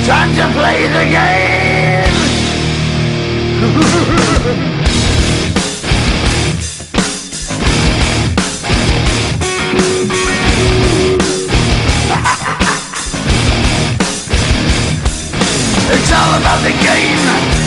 Time to play the game. It's all about the game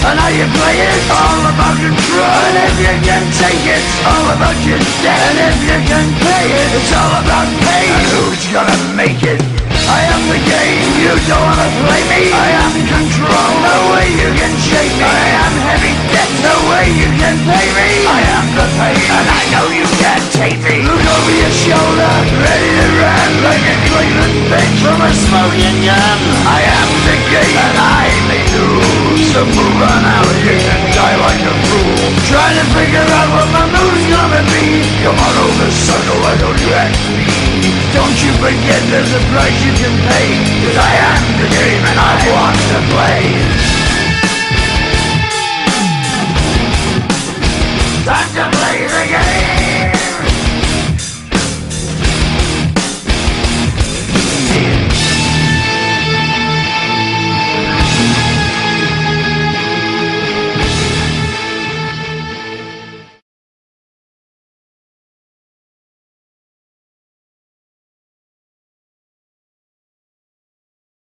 and how you play it. All about control, and if you can take it, all about your debt. And if you can pay it, it's all about pain. And who's gonna make it? I am the game, you don't wanna play me. I am control, no way you can shake me. I am heavy debt, no way you can pay me. I am the pain, and I know you can't take me. Look over your shoulder, ready to run like a Cleveland bitch from a smoking gun. I am the game, and I may lose. So move on out here and die like a fool. Trying to figure out what my move's gonna be. Come on over, sucker, why don't you ask me? Don't you forget there's a price you can pay. 'Cause I am the game and I want to play. Time to play the game.